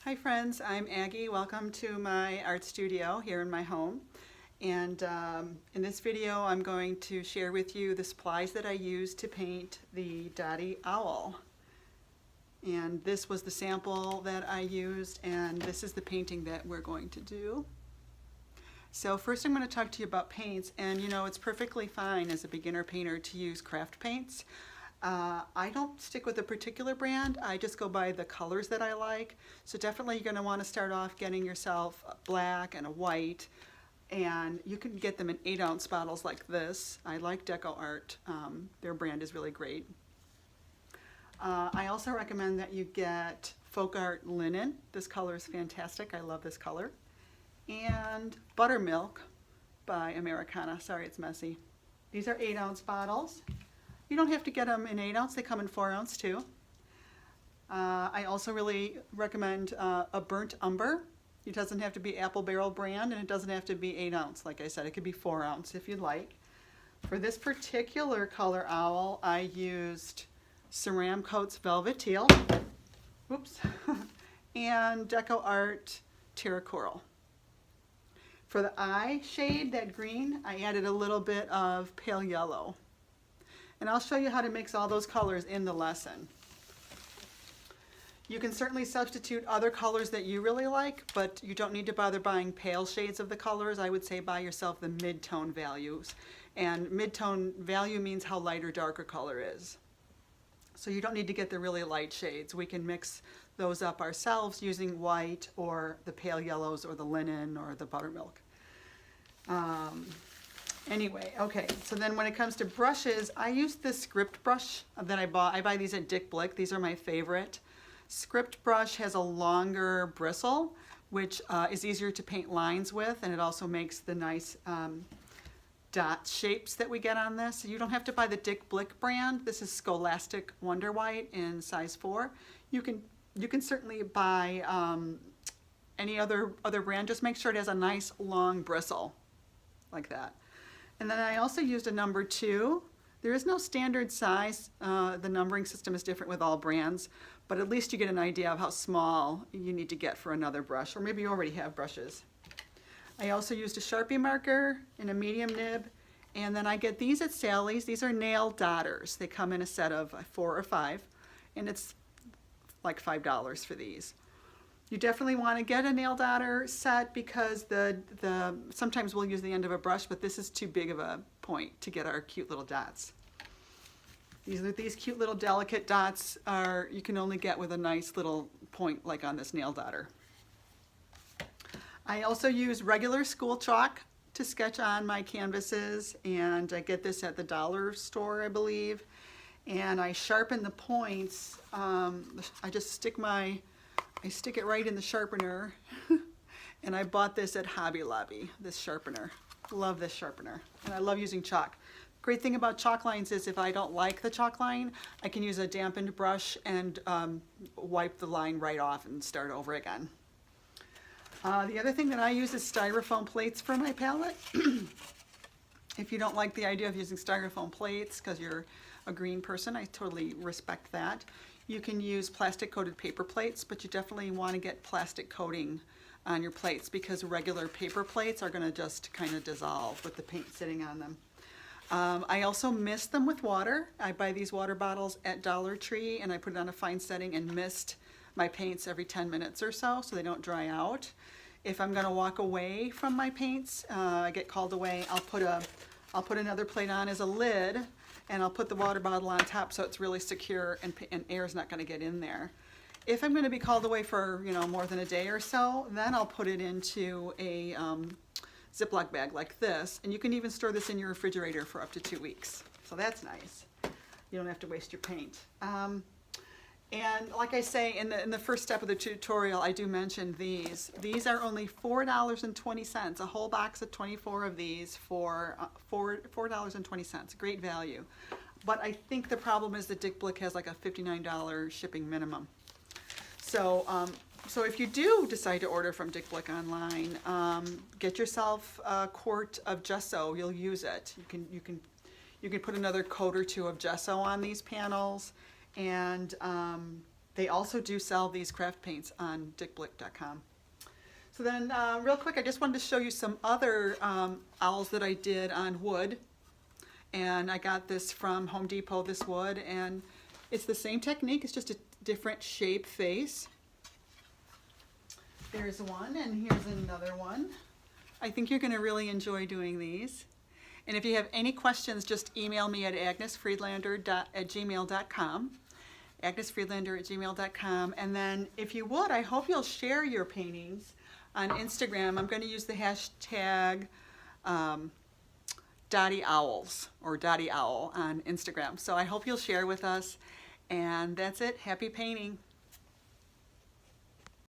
Hi friends, I'm Aggie. Welcome to my art studio here in my home. And in this video I'm going to share with you the supplies that I used to paint the Dottie Owl. And this was the sample that I used, and this is the painting that we're going to do. So first I'm going to talk to you about paints, and you know it's perfectly fine as a beginner painter to use craft paints. I don't stick with a particular brand, I just go by the colors that I like. So definitely you're going to want to start off getting yourself a black and a white, and you can get them in 8-ounce bottles like this. I like Deco Art, their brand is really great. I also recommend that you get Folk Art Linen. This color is fantastic, I love this color. And Buttermilk by Americana. Sorry it's messy. These are 8-ounce bottles. You don't have to get them in 8-ounce, they come in 4-ounce too. I also really recommend a Burnt Umber. It doesn't have to be Apple Barrel brand, and it doesn't have to be 8-ounce. Like I said, it could be 4-ounce if you'd like. For this particular color owl, I used Ceramcoat's Velvet Teal, oops, and Deco Art Terra Coral. For the eye shade, that green, I added a little bit of pale yellow. And I'll show you how to mix all those colors in the lesson. You can certainly substitute other colors that you really like, but you don't need to bother buying pale shades of the colors. I would say buy yourself the mid-tone values. And mid-tone value means how light or dark a color is. So you don't need to get the really light shades. We can mix those up ourselves using white or the pale yellows or the linen or the buttermilk. Anyway, okay, so then when it comes to brushes, I use this script brush that I bought. I buy these at Dick Blick. These are my favorite. Script brush has a longer bristle, which is easier to paint lines with, and it also makes the nice dot shapes that we get on this. So you don't have to buy the Dick Blick brand. This is Scholastic Wonder White in size 4. You can certainly buy any other brand. Just make sure it has a nice long bristle like that. And then I also used a number 2. There is no standard size. The numbering system is different with all brands, but at least you get an idea of how small you need to get for another brush, or maybe you already have brushes. I also used a Sharpie marker in a medium nib, and then I get these at Sally's. These are nail dotters. They come in a set of 4 or 5, and it's like $5 for these. You definitely want to get a nail dotter set because sometimes we'll use the end of a brush, but this is too big of a point to get our cute little dots. These cute little delicate dots you can only get with a nice little point like on this nail dotter. I also use regular school chalk to sketch on my canvases, and I get this at the dollar store, I believe. And I sharpen the points. I just stick it right in the sharpener. And I bought this at Hobby Lobby, this sharpener. Love this sharpener. And I love using chalk. Great thing about chalk lines is if I don't like the chalk line, I can use a dampened brush and wipe the line right off and start over again. The other thing that I use is styrofoam plates for my palette. If you don't like the idea of using styrofoam plates because you're a green person, I totally respect that. You can use plastic coated paper plates, but you definitely want to get plastic coating on your plates because regular paper plates are going to just kind of dissolve with the paint sitting on them. I also mist them with water. I buy these water bottles at Dollar Tree, and I put it on a fine setting and mist my paints every 10 minutes or so they don't dry out. If I'm going to walk away from my paints, I get called away, I'll put another plate on as a lid, and I'll put the water bottle on top so it's really secure and air is not going to get in there. If I'm going to be called away for more than a day or so, then I'll put it into a Ziploc bag like this, and you can even store this in your refrigerator for up to 2 weeks. So that's nice. You don't have to waste your paint. And like I say, in the first step of the tutorial, I do mention these. These are only $4.20, a whole box of 24 of these for $4.20, great value. But I think the problem is that Dick Blick has like a $59 shipping minimum. So if you do decide to order from Dick Blick online, get yourself a quart of gesso. You'll use it. You can put another coat or 2 of gesso on these panels, and they also do sell these craft paints on dickblick.com. So then, real quick, I just wanted to show you some other owls that I did on wood. And I got this from Home Depot, this wood, and it's the same technique, it's just a different shape face. There's one, and here's another one. I think you're gonna really enjoy doing these. And if you have any questions, just email me at agnesfriedlander@gmail.com. agnesfriedlander@gmail.com. And then if you would, I hope you'll share your paintings on Instagram. I'm going to use the hashtag Dottie Owls or Dottie Owl on Instagram. So I hope you'll share with us. And that's it. Happy painting.